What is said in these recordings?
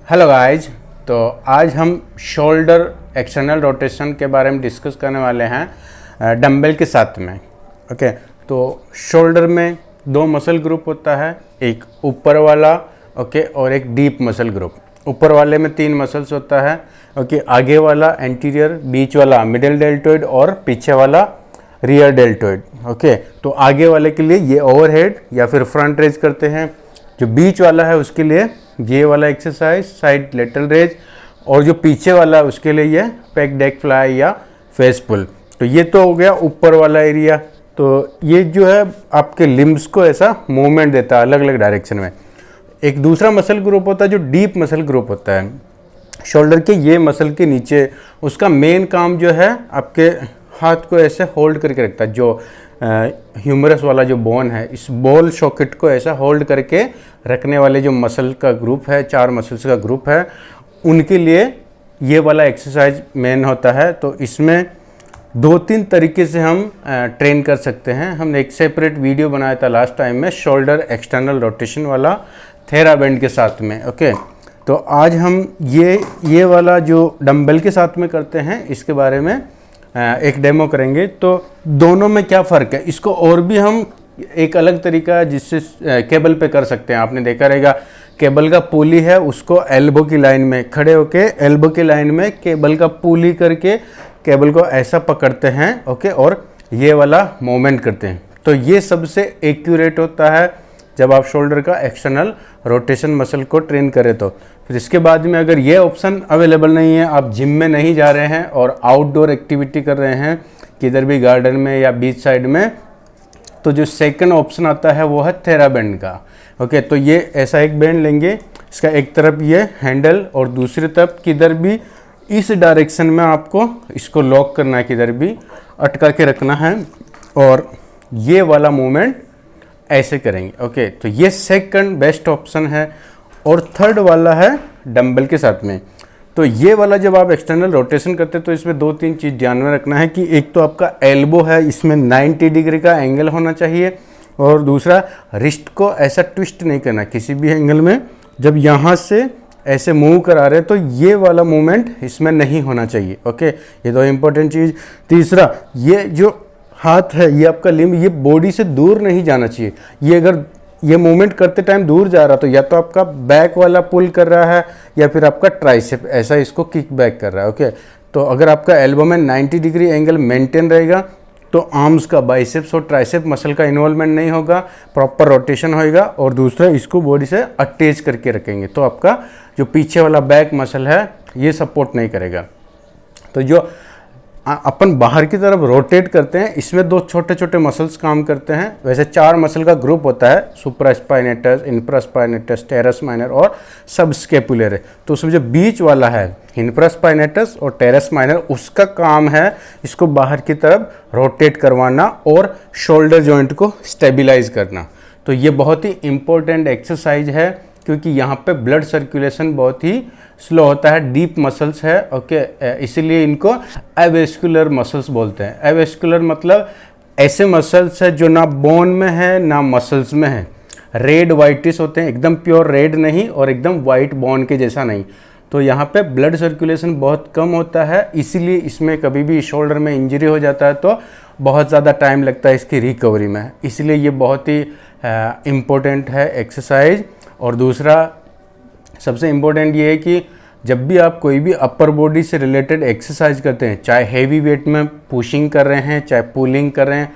Hello guys. तो आज हम शोल्डर एक्सटर्नल रोटेशन के बारे में डिस्कस करने वाले हैं डंबल के साथ में। ओके, तो शोल्डर में दो मसल ग्रुप होता है, एक ऊपर वाला और एक डीप मसल ग्रुप। ऊपर वाले में 3 मसल्स होता है। आगे वाला एंटीरियर, बीच वाला मिडिल डेल्टोइड और पीछे वाला रियर डेल्टोइड। तो आगे वाले के लिए ये ओवरहेड या फिर फ्रंट रेज करते हैं। जो बीच वाला है उसके लिए ये वाला एक्सरसाइज साइड लेटरल रेज, और जो पीछे वाला है उसके लिए ये पेक डेक फ्लाई या फेस पुल। तो ये तो हो गया ऊपर वाला एरिया। तो ये जो है आपके लिम्स को ऐसा मूवमेंट देता है अलग अलग डायरेक्शन में। एक दूसरा मसल ग्रुप होता है जो डीप मसल ग्रुप होता है शोल्डर के ये मसल के नीचे। उसका मेन काम जो है आपके हाथ को ऐसे होल्ड करके रखता है। जो ह्यूमरस वाला जो बोन है, इस बॉल सॉकेट को ऐसा होल्ड करके रखने वाले जो मसल का ग्रुप है, 4 मसल्स का ग्रुप है, उनके लिए ये वाला एक्सरसाइज मेन होता है। तो इसमें 2-3 तरीके से हम ट्रेन कर सकते हैं। हमने एक सेपरेट वीडियो बनाया था लास्ट टाइम में शोल्डर एक्सटर्नल रोटेशन वाला थेराबैंड के साथ में। तो आज हम ये वाला जो डंबल के साथ में करते हैं इसके बारे में एक डेमो करेंगे। तो दोनों में क्या फ़र्क है, इसको और भी हम एक अलग तरीका जिससे केबल पे कर सकते हैं। आपने देखा रहेगा केबल का पुली है, उसको एल्बो की लाइन में खड़े होके एल्बो की लाइन में केबल का पुली करके केबल को ऐसा पकड़ते हैं। और ये वाला मूवमेंट करते हैं। तो ये सबसे एक्यूरेट होता है जब आप शोल्डर का एक्सटर्नल रोटेशन मसल को ट्रेन करें। तो फिर इसके बाद में अगर ये ऑप्शन अवेलेबल नहीं है, आप जिम में नहीं जा रहे हैं और आउटडोर एक्टिविटी कर रहे हैं किधर भी गार्डन में या बीच साइड में, तो जो सेकंड ऑप्शन आता है वो है थेराबैंड का। तो ये ऐसा एक बैंड लेंगे, इसका एक तरफ ये हैंडल और दूसरी तरफ किधर भी इस डायरेक्शन में आपको इसको लॉक करना है, किधर भी अटका के रखना है और ये वाला मूवमेंट ऐसे करेंगे। तो ये सेकंड बेस्ट ऑप्शन है। और थर्ड वाला है डंबल के साथ में। तो ये वाला जब आप एक्सटर्नल रोटेशन करते हैं तो इसमें 2-3 चीज़ ध्यान में रखना है कि एक तो आपका एल्बो है, इसमें 90 डिग्री का एंगल होना चाहिए, और दूसरा रिस्ट को ऐसा ट्विस्ट नहीं करना किसी भी एंगल में। जब यहाँ से ऐसे मूव करा रहे तो ये वाला मूवमेंट इसमें नहीं होना चाहिए। ये तो इम्पोर्टेंट चीज़। तीसरा, ये जो हाथ है ये आपका लिम्ब ये बॉडी से दूर नहीं जाना चाहिए। ये अगर ये मूवमेंट करते टाइम दूर जा रहा तो या तो आपका बैक वाला पुल कर रहा है या फिर आपका ट्राइसेप ऐसा इसको किक बैक कर रहा है। तो अगर आपका एल्बो में 90 डिग्री एंगल मेंटेन रहेगा तो आर्म्स का बाइसेप्स और ट्राइसेप मसल का इन्वॉल्वमेंट नहीं होगा, प्रॉपर रोटेशन होएगा। और दूसरा, इसको बॉडी से अटैच करके रखेंगे तो आपका जो पीछे वाला बैक मसल है ये सपोर्ट नहीं करेगा। तो जो अपन बाहर की तरफ रोटेट करते हैं इसमें 2 छोटे छोटे मसल्स काम करते हैं। वैसे 4 मसल का ग्रुप होता है, सुप्रास्पाइनेटस, इंफ्रास्पाइनेटस, टेरस माइनर और सबस्केपुलर। तो उसमें जो बीच वाला है इंफ्रास्पाइनेटस और टेरस माइनर, उसका काम है इसको बाहर की तरफ रोटेट करवाना और शोल्डर जॉइंट को स्टेबिलाइज करना। तो ये बहुत ही इम्पोर्टेंट एक्सरसाइज है क्योंकि यहाँ पे ब्लड सर्कुलेशन बहुत ही स्लो होता है, डीप मसल्स है। इसीलिए इनको एवेस्कुलर मसल्स बोलते हैं। एवेस्कुलर मतलब ऐसे मसल्स है जो ना बोन में है ना मसल्स में है, रेड वाइटिश होते हैं, एकदम प्योर रेड नहीं और एकदम वाइट बोन के जैसा नहीं। तो यहाँ पे ब्लड सर्कुलेशन बहुत कम होता है, इसीलिए इसमें कभी भी शोल्डर में इंजरी हो जाता है तो बहुत ज़्यादा टाइम लगता है इसकी रिकवरी में। इसलिए ये बहुत ही इम्पोर्टेंट है एक्सरसाइज। और दूसरा सबसे इम्पोर्टेंट ये है कि जब भी आप कोई भी अपर बॉडी से रिलेटेड एक्सरसाइज करते हैं, चाहे हेवी वेट में पुशिंग कर रहे हैं चाहे पुलिंग कर रहे हैं,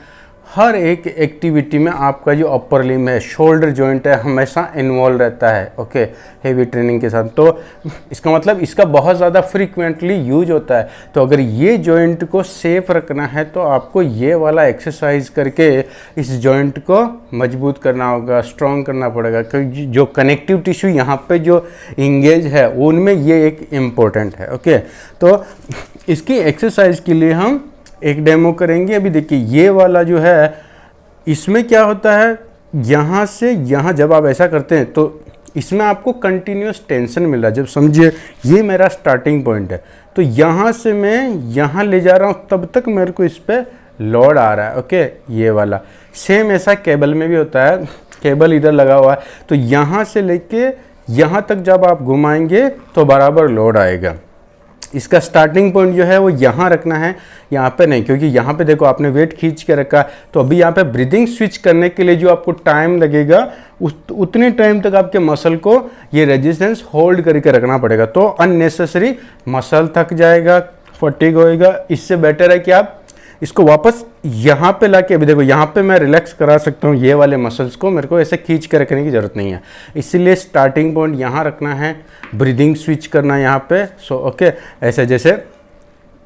हर एक एक्टिविटी में आपका जो अपर लिम्ब है, शोल्डर जॉइंट है, हमेशा इन्वॉल्व रहता है। हेवी ट्रेनिंग के साथ। तो इसका मतलब इसका बहुत ज़्यादा फ्रीक्वेंटली यूज होता है। तो अगर ये जॉइंट को सेफ रखना है तो आपको ये वाला एक्सरसाइज करके इस जॉइंट को मजबूत करना होगा, स्ट्रॉन्ग करना पड़ेगा। क्योंकि जो कनेक्टिव टिश्यू यहाँ पे जो इंगेज है उनमें ये एक इम्पोर्टेंट है। तो इसकी एक्सरसाइज के लिए हम एक डेमो करेंगे। अभी देखिए ये वाला जो है इसमें क्या होता है, यहाँ से यहाँ जब आप ऐसा करते हैं तो इसमें आपको कंटिन्यूस टेंशन मिल रहा है। जब समझिए ये मेरा स्टार्टिंग पॉइंट है तो यहाँ से मैं यहाँ ले जा रहा हूँ तब तक मेरे को इस पर लोड आ रहा है। ये वाला सेम ऐसा केबल में भी होता है। केबल इधर लगा हुआ है तो यहाँ से लेके यहाँ तक जब आप घुमाएंगे तो बराबर लोड आएगा। इसका स्टार्टिंग पॉइंट जो है वो यहाँ रखना है, यहाँ पे नहीं, क्योंकि यहाँ पे देखो आपने वेट खींच के रखा। तो अभी यहाँ पे ब्रीदिंग स्विच करने के लिए जो आपको टाइम लगेगा उतने टाइम तक आपके मसल को ये रेजिस्टेंस होल्ड करके रखना पड़ेगा। तो अननेसेसरी मसल थक जाएगा, फटीग होएगा। इससे बेटर है कि आप इसको वापस यहाँ पे लाके, अभी देखो यहाँ पे मैं रिलैक्स करा सकता हूँ ये वाले मसल्स को, मेरे को ऐसे खींच के रखने की ज़रूरत नहीं है। इसीलिए स्टार्टिंग पॉइंट यहाँ रखना है, ब्रीदिंग स्विच करना है यहाँ पे। सो ओके, ऐसे जैसे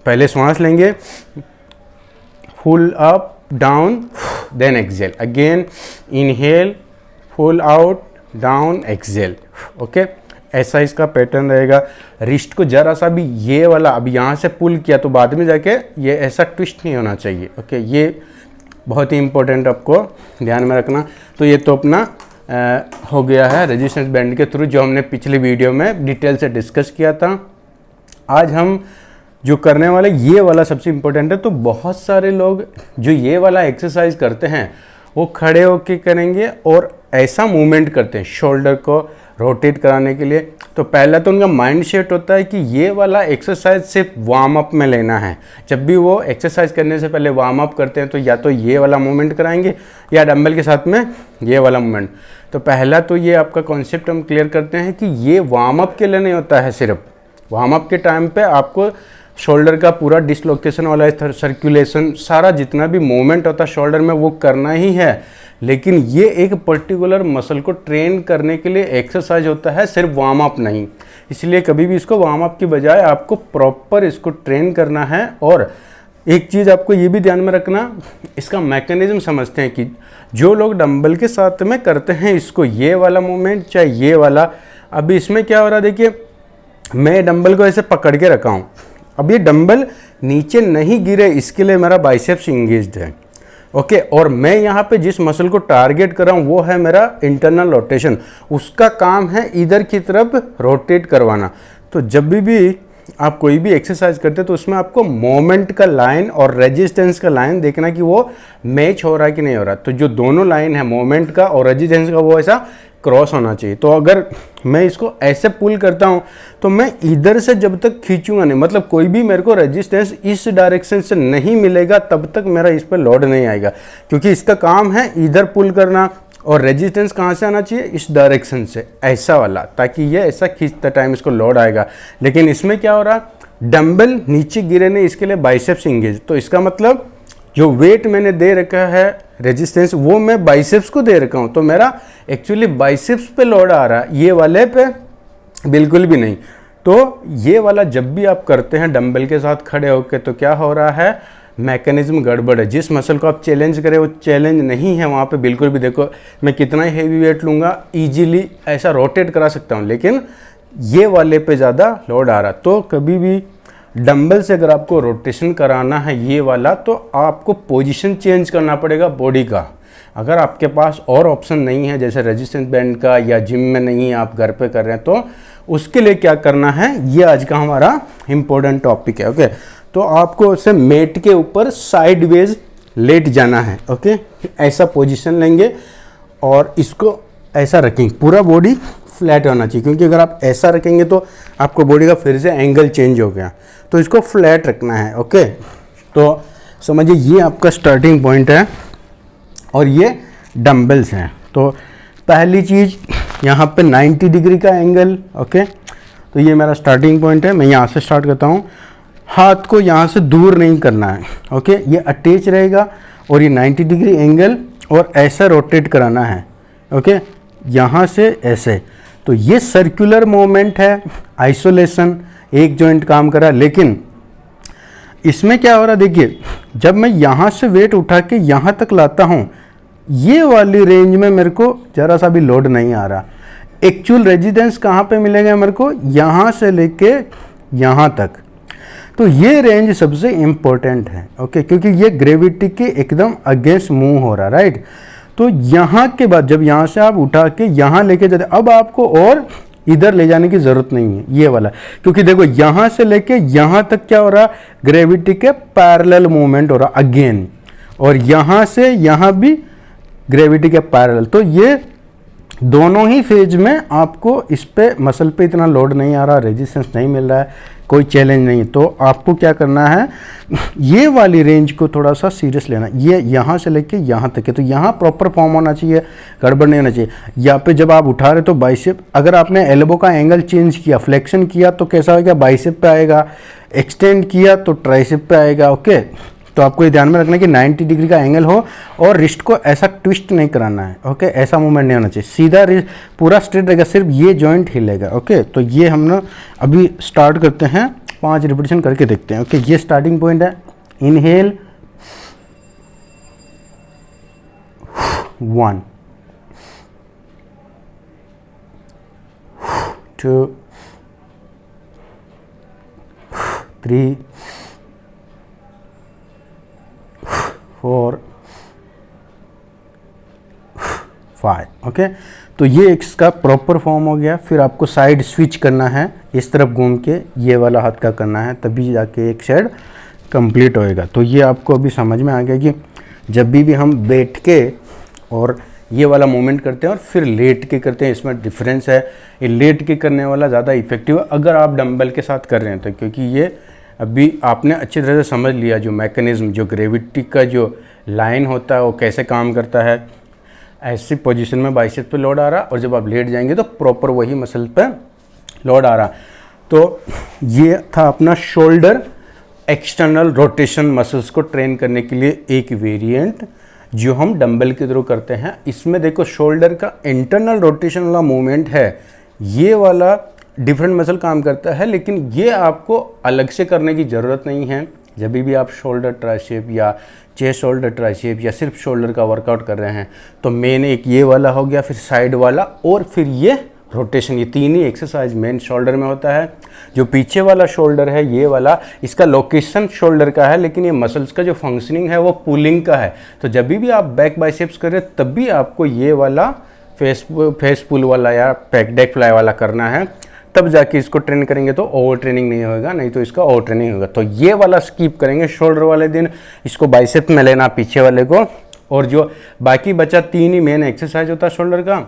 पहले सांस लेंगे, full up down, then exhale, again inhale, full out down exhale. Okay, ऐसा इसका पैटर्न रहेगा। रिस्ट को जरा सा भी ये वाला अभी यहाँ से पुल किया तो बाद में जाके ये ऐसा ट्विस्ट नहीं होना चाहिए। ओके, ये बहुत ही इंपॉर्टेंट आपको ध्यान में रखना। तो ये तो अपना हो गया है रेजिस्टेंस बैंड के थ्रू, जो हमने पिछली वीडियो में डिटेल से डिस्कस किया था। आज हम जो करने वाले ये वाला सबसे इम्पोर्टेंट है। तो बहुत सारे लोग जो ये वाला एक्सरसाइज करते हैं वो खड़े होके करेंगे और ऐसा मूवमेंट करते हैं शोल्डर को रोटेट कराने के लिए। तो पहला तो उनका माइंड सेट होता है कि ये वाला एक्सरसाइज सिर्फ वार्म अप में लेना है। जब भी वो एक्सरसाइज करने से पहले वार्म अप करते हैं तो या तो ये वाला मूवमेंट कराएंगे या डंबल के साथ में ये वाला मूवमेंट। तो पहला तो ये आपका कॉन्सेप्ट हम क्लियर करते हैं कि ये वार्म अप के लिए नहीं होता है। सिर्फ वार्म अप के टाइम पे आपको शोल्डर का पूरा डिसलोकेशन वाला सर्कुलेशन, सारा जितना भी मूवमेंट होता है शोल्डर में वो करना ही है। लेकिन ये एक पर्टिकुलर मसल को ट्रेन करने के लिए एक्सरसाइज होता है, सिर्फ वार्म अप नहीं। इसलिए कभी भी इसको वार्म अप की बजाय आपको प्रॉपर इसको ट्रेन करना है। और एक चीज़ आपको ये भी ध्यान में रखना, इसका मैकेनिज्म समझते हैं कि जो लोग डंबल के साथ में करते हैं इसको, ये वाला मूवमेंट चाहे ये वाला, अभी इसमें क्या हो रहा है देखिए, मैं डंबल को ऐसे पकड़ के रखा हूँ, अब ये डंबल नीचे नहीं गिरे इसके लिए मेरा बाइसेप्स इंगेज्ड है। ओके, और मैं यहाँ पे जिस मसल को टारगेट कर रहा हूँ वो है मेरा इंटरनल रोटेशन, उसका काम है इधर की तरफ रोटेट करवाना। तो जब भी आप कोई भी एक्सरसाइज करते हैं तो उसमें आपको मोमेंट का लाइन और रेजिस्टेंस का लाइन देखना कि वो मैच हो रहा है कि नहीं हो रहा। तो जो दोनों लाइन है मोमेंट का और रेजिस्टेंस का वो ऐसा क्रॉस होना चाहिए। तो अगर मैं इसको ऐसे पुल करता हूँ तो मैं इधर से जब तक खींचूंगा नहीं, मतलब कोई भी मेरे को रेजिस्टेंस इस डायरेक्शन से नहीं मिलेगा तब तक मेरा इस पर लोड नहीं आएगा, क्योंकि इसका काम है इधर पुल करना। और रेजिस्टेंस कहाँ से आना चाहिए, इस डायरेक्शन से, ऐसा वाला, ताकि ये ऐसा खींचते टाइम इसको लोड आएगा। लेकिन इसमें क्या हो रहा, डंबल नीचे गिरे नहीं, इसके लिए बाइसेप्स इंगेज। तो इसका मतलब जो वेट मैंने दे रखा है रेजिस्टेंस वो मैं बाइसेप्स को दे रखा हूँ, तो मेरा एक्चुअली बाइसेप्स पे लोड आ रहा है, ये वाले पे बिल्कुल भी नहीं। तो ये वाला जब भी आप करते हैं डंबल के साथ खड़े होकर तो क्या हो रहा है, मैकेनिज्म गड़बड़ है। जिस मसल को आप चैलेंज करें वो चैलेंज नहीं है वहाँ पे बिल्कुल भी। देखो मैं कितना ही हेवी वेट लूँगा ईजीली ऐसा रोटेट करा सकता हूँ, लेकिन ये वाले पे ज़्यादा लोड आ रहा। तो कभी भी डंबल से अगर आपको रोटेशन कराना है ये वाला, तो आपको पोजीशन चेंज करना पड़ेगा बॉडी का। अगर आपके पास और ऑप्शन नहीं है जैसे रेजिस्टेंस बैंड का, या जिम में नहीं है आप घर पे कर रहे हैं, तो उसके लिए क्या करना है, ये आज का हमारा इम्पोर्टेंट टॉपिक है। ओके, तो आपको उसे मेट के ऊपर साइडवेज लेट जाना है। ओके, ऐसा पोजीशन लेंगे और इसको ऐसा रखेंगे, पूरा बॉडी फ्लैट होना चाहिए, क्योंकि अगर आप ऐसा रखेंगे तो आपको बॉडी का फिर से एंगल चेंज हो गया। तो इसको फ्लैट रखना है। ओके, तो समझिए ये आपका स्टार्टिंग पॉइंट है और ये डंबल्स हैं। तो पहली चीज़ यहाँ पे 90 डिग्री का एंगल। ओके, तो ये मेरा स्टार्टिंग पॉइंट है, मैं यहाँ से स्टार्ट करता हूँ। हाथ को यहाँ से दूर नहीं करना है। ओके, ये अटैच रहेगा और ये 90 डिग्री एंगल और ऐसा रोटेट कराना है। ओके, यहाँ से ऐसे। तो ये सर्कुलर मोमेंट है, आइसोलेशन, एक जॉइंट काम करा। लेकिन इसमें क्या हो रहा देखिए, जब मैं यहाँ से वेट उठा के यहाँ तक लाता हूँ, ये वाली रेंज में मेरे को ज़रा सा भी लोड नहीं आ रहा। एक्चुअल रेजिस्टेंस कहाँ पे मिलेगा मेरे को, यहाँ से लेके यहाँ तक। तो ये रेंज सबसे इम्पोर्टेंट है। ओके, क्योंकि ये ग्रेविटी के एकदम अगेंस्ट मूव हो रहा है, राइट। तो यहाँ के बाद जब यहाँ से आप उठा के यहाँ लेके जाते, अब आपको और इधर ले जाने की ज़रूरत नहीं है ये वाला, क्योंकि देखो यहाँ से लेके यहाँ तक क्या हो रहा, ग्रेविटी के पैरेलल मूवमेंट हो रहा अगेन, और यहाँ से यहाँ भी ग्रेविटी के पैरेलल। तो ये दोनों ही फेज में आपको इस पे मसल पे इतना लोड नहीं आ रहा, रेजिस्टेंस नहीं मिल रहा है, कोई चैलेंज नहीं, तो आपको क्या करना है, ये वाली रेंज को थोड़ा सा सीरियस लेना। ये यहाँ से लेके यहाँ तक है, तो यहाँ प्रॉपर फॉर्म होना चाहिए, गड़बड़ नहीं होना चाहिए। यहाँ पे जब आप उठा रहे तो बाइसेप, अगर आपने एल्बो का एंगल चेंज किया, फ्लेक्शन किया तो कैसा होगा, बाइसेप पे आएगा, एक्सटेंड किया तो ट्राइसेप पे आएगा। ओके, तो आपको ये ध्यान में रखना है कि 90 डिग्री का एंगल हो और रिस्ट को ऐसा ट्विस्ट नहीं कराना है। ओके, ऐसा मूवमेंट नहीं होना चाहिए, सीधा रिस्ट पूरा स्ट्रेट रहेगा, सिर्फ ये जॉइंट हिलेगा। ओके, तो ये हम ना अभी स्टार्ट करते हैं, 5 रिपीटेशन करके देखते हैं। ओके, ये स्टार्टिंग पॉइंट है, इनहेल 1 2 3 4 5। ओके, तो ये इसका प्रॉपर फॉर्म हो गया। फिर आपको साइड स्विच करना है, इस तरफ घूम के ये वाला हाथ का करना है, तभी जाके एक साइड कंप्लीट होएगा। तो ये आपको अभी समझ में आ गया कि जब भी हम बैठ के और ये वाला मूवमेंट करते हैं और फिर लेट के करते हैं, इसमें डिफरेंस है। ये लेट के करने वाला ज़्यादा इफेक्टिव है अगर आप डंबल के साथ कर रहे हैं तो, क्योंकि ये अभी आपने अच्छी तरह से समझ लिया जो मैकेनिज्म, जो ग्रेविटी का जो लाइन होता है वो कैसे काम करता है। ऐसी पोजीशन में बाइसेप पे लोड आ रहा और जब आप लेट जाएंगे तो प्रॉपर वही मसल पे लोड आ रहा। तो ये था अपना शोल्डर एक्सटर्नल रोटेशन मसल्स को ट्रेन करने के लिए एक वेरिएंट जो हम डंबल के थ्रू करते हैं। इसमें देखो शोल्डर का इंटरनल रोटेशन वाला मूवमेंट है, ये वाला डिफरेंट मसल काम करता है, लेकिन ये आपको अलग से करने की ज़रूरत नहीं है। जब भी आप शोल्डर ट्राइसेप या चेस्ट शोल्डर ट्राइसेप या सिर्फ शोल्डर का वर्कआउट कर रहे हैं तो मेन एक ये वाला हो गया, फिर साइड वाला और फिर ये रोटेशन, ये तीन ही एक्सरसाइज मेन शोल्डर में होता है। जो पीछे वाला शोल्डर है ये वाला, इसका लोकेशन शोल्डर का है, लेकिन ये मसल्स का जो फंक्शनिंग है वो पुलिंग का है। तो जब भी आप बैक बाइसेप्स करें तब भी आपको ये वाला फेस पुल वाला या पैक डेक फ्लाई वाला करना है, तब जाके इसको ट्रेन करेंगे तो ओवर ट्रेनिंग नहीं होगा, नहीं तो इसका ओवर ट्रेनिंग होगा। तो ये वाला स्किप करेंगे शोल्डर वाले दिन, इसको बाइसेप में लेना पीछे वाले को, और जो बाकी बचा 3 ही मेन एक्सरसाइज होता है शोल्डर का,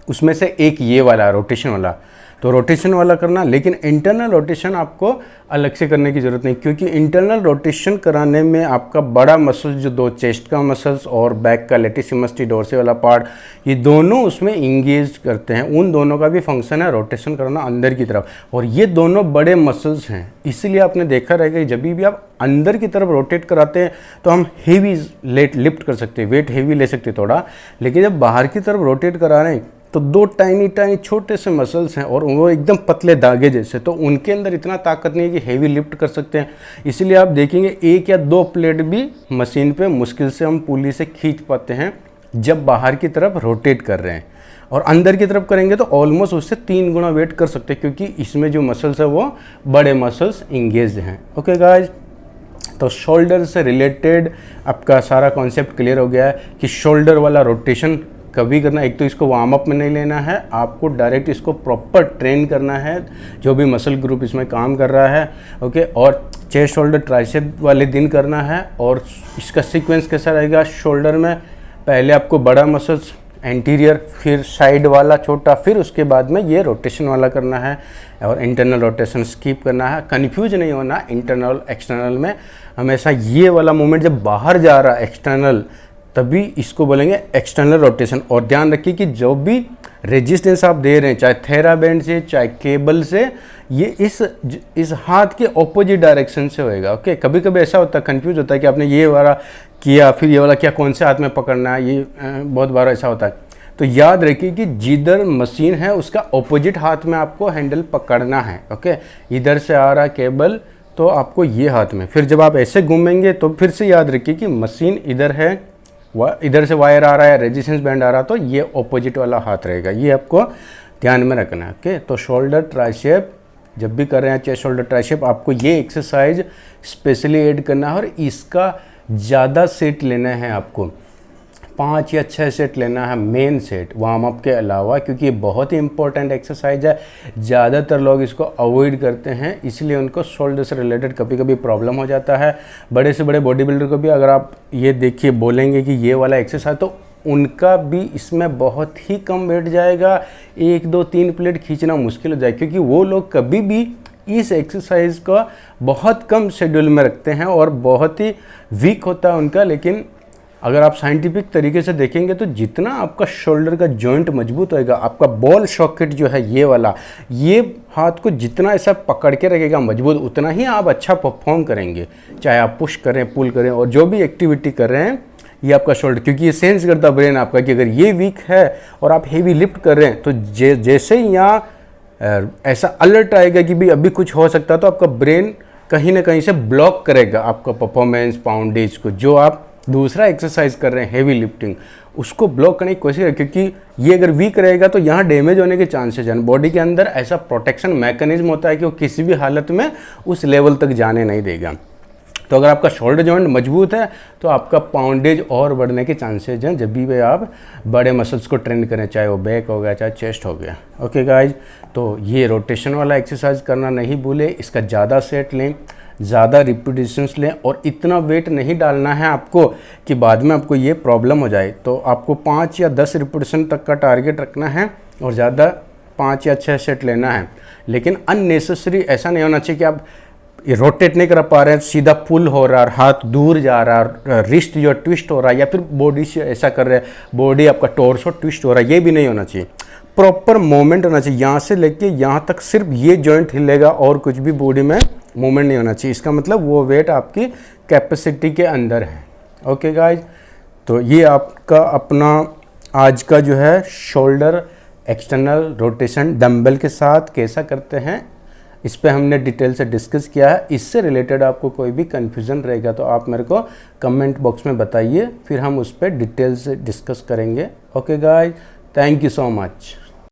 उसमें से एक ये वाला रोटेशन वाला, तो रोटेशन वाला करना। लेकिन इंटरनल रोटेशन आपको अलग से करने की ज़रूरत नहीं, क्योंकि इंटरनल रोटेशन कराने में आपका बड़ा मसल जो 2 चेस्ट का मसल्स और बैक का लेटिसिमस डोर्सी वाला पार्ट, ये दोनों उसमें इंगेज करते हैं। उन दोनों का भी फंक्शन है रोटेशन करना अंदर की तरफ, और ये दोनों बड़े मसल्स हैं। इसलिए आपने देखा रहेगा कि जब भी आप अंदर की तरफ रोटेट कराते हैं तो हम हेवी लिफ्ट कर सकते हैं, वेट हेवी ले सकते हैं थोड़ा, लेकिन जब बाहर की तरफ रोटेट करा रहे हैं तो 2 टाइनी छोटे से मसल्स हैं और वो एकदम पतले धागे जैसे, तो उनके अंदर इतना ताकत नहीं है कि हेवी लिफ्ट कर सकते हैं। इसलिए आप देखेंगे 1 या 2 प्लेट भी मशीन पे मुश्किल से हम पुली से खींच पाते हैं जब बाहर की तरफ रोटेट कर रहे हैं, और अंदर की तरफ करेंगे तो ऑलमोस्ट उससे 3 गुना वेट कर सकते हैं, क्योंकि इसमें जो मसल्स है वो बड़े मसल्स इंगेज हैं। ओके गाइज, तो शोल्डर से रिलेटेड आपका सारा कॉन्सेप्ट क्लियर हो गया है कि शोल्डर वाला रोटेशन कभी करना। एक तो इसको वार्म अप में नहीं लेना है, आपको डायरेक्ट इसको प्रॉपर ट्रेन करना है जो भी मसल ग्रुप इसमें काम कर रहा है। ओके, और चेस्ट शोल्डर ट्राइसेप वाले दिन करना है। और इसका सीक्वेंस कैसा रहेगा, शोल्डर में पहले आपको बड़ा मसल्स एंटीरियर, फिर साइड वाला छोटा, फिर उसके बाद में ये रोटेशन वाला करना है, और इंटरनल रोटेशन स्किप करना है। कंफ्यूज नहीं होना इंटरनल एक्सटर्नल में, हमेशा ये वाला मूवमेंट जब बाहर जा रहा है एक्सटर्नल, तभी इसको बोलेंगे एक्सटर्नल रोटेशन। और ध्यान रखिए कि जो भी रेजिस्टेंस आप दे रहे हैं, चाहे थेराबैंड से चाहे केबल से, ये इस हाथ के ऑपोजिट डायरेक्शन से होएगा। ओके, कभी कभी ऐसा होता है, कंफ्यूज होता है कि आपने ये वाला किया फिर ये वाला किया, कौन से हाथ में पकड़ना है, ये बहुत बार ऐसा होता है। तो याद रखिए कि जिधर मशीन है उसका ऑपोजिट हाथ में आपको हैंडल पकड़ना है। ओके, इधर से आ रहा केबल तो आपको ये हाथ में, फिर जब आप ऐसे घूमेंगे तो फिर से याद रखिए कि मशीन इधर है, इधर से वायर आ रहा है, रेजिस्टेंस बैंड आ रहा, तो ये ऑपोजिट वाला हाथ रहेगा, ये आपको ध्यान में रखना है। ओके, तो शोल्डर ट्राइसेप जब भी कर रहे हैं, चेस्ट शोल्डर ट्राइसेप, आपको ये एक्सरसाइज स्पेशली ऐड करना है, और इसका ज़्यादा सेट लेना है आपको, 5 या 6 सेट लेना है मेन सेट वार्म अप के अलावा, क्योंकि ये बहुत ही इंपॉर्टेंट एक्सरसाइज है। ज़्यादातर लोग इसको अवॉइड करते हैं, इसलिए उनको शोल्डर से रिलेटेड कभी कभी प्रॉब्लम हो जाता है। बड़े से बड़े बॉडी बिल्डर को भी अगर आप ये देखिए बोलेंगे कि ये वाला एक्सरसाइज, तो उनका भी इसमें बहुत ही कम वेट जाएगा, 1 2 3 प्लेट खींचना मुश्किल हो जाएगा, क्योंकि वो लोग कभी भी इस एक्सरसाइज का बहुत कम शेड्यूल में रखते हैं और बहुत ही वीक होता है उनका। लेकिन अगर आप साइंटिफिक तरीके से देखेंगे तो जितना आपका शोल्डर का जॉइंट मजबूत होएगा, आपका बॉल सॉकेट जो है ये वाला, ये हाथ को जितना ऐसा पकड़ के रखेगा मजबूत, उतना ही आप अच्छा परफॉर्म करेंगे, चाहे आप पुश करें, पुल करें और जो भी एक्टिविटी कर रहे हैं। ये आपका शोल्डर, क्योंकि ये सेंस करता है ब्रेन आपका कि अगर ये वीक है और आप हेवी लिफ्ट कर रहे हैं तो जैसे ही यहाँ ऐसा अलर्ट आएगा कि भाई अभी कुछ हो सकता है, तो आपका ब्रेन कहीं ना कहीं से ब्लॉक करेगा आपका परफॉर्मेंस पाउंडेज को, जो आप दूसरा एक्सरसाइज कर रहे हैं हेवी लिफ्टिंग, उसको ब्लॉक करने की कोशिश करें, क्योंकि ये अगर वीक रहेगा तो यहाँ डैमेज होने के चांसेस हैं। बॉडी के अंदर ऐसा प्रोटेक्शन मैकेनिज्म होता है कि वो किसी भी हालत में उस लेवल तक जाने नहीं देगा। तो अगर आपका शोल्डर जॉइंट मजबूत है तो आपका पाउंडेज और बढ़ने के चांसेज हैं जब भी आप बड़े मसल्स को ट्रेन करें, चाहे वो बैक हो गया, चाहे चेस्ट हो गया। ओके गाइज, तो ये रोटेशन वाला एक्सरसाइज करना नहीं भूले, इसका ज़्यादा सेट लें, ज़्यादा रिपीटिशंस लें और इतना वेट नहीं डालना है आपको कि बाद में आपको ये प्रॉब्लम हो जाए। तो आपको 5 या 10 रिपीटिशन तक का टारगेट रखना है और ज़्यादा 5 या 6 सेट लेना है। लेकिन अननेसेसरी ऐसा नहीं होना चाहिए कि आप ये रोटेट नहीं कर पा रहे हैं, सीधा पुल हो रहा है, हाथ दूर जा रहा है, रिस्ट जो ट्विस्ट हो रहा है, या फिर बॉडी से ऐसा कर रहे हैं, बॉडी आपका टॉर्सो ट्विस्ट हो रहा है, ये भी नहीं होना चाहिए। प्रॉपर मूवमेंट होना चाहिए, यहाँ से लेके यहाँ तक सिर्फ ये जॉइंट हिलेगा और कुछ भी बॉडी में मूवमेंट नहीं होना चाहिए। इसका मतलब वो वेट आपकी कैपेसिटी के अंदर है। ओके गाइज, तो ये आपका अपना आज का जो है शोल्डर एक्सटर्नल रोटेशन डंबल के साथ कैसा करते हैं, इस पे हमने डिटेल से डिस्कस किया है। इससे रिलेटेड आपको कोई भी कन्फ्यूज़न रहेगा तो आप मेरे को कमेंट बॉक्स में बताइए, फिर हम उस पर डिटेल से डिस्कस करेंगे। Okay guys, thank you so much.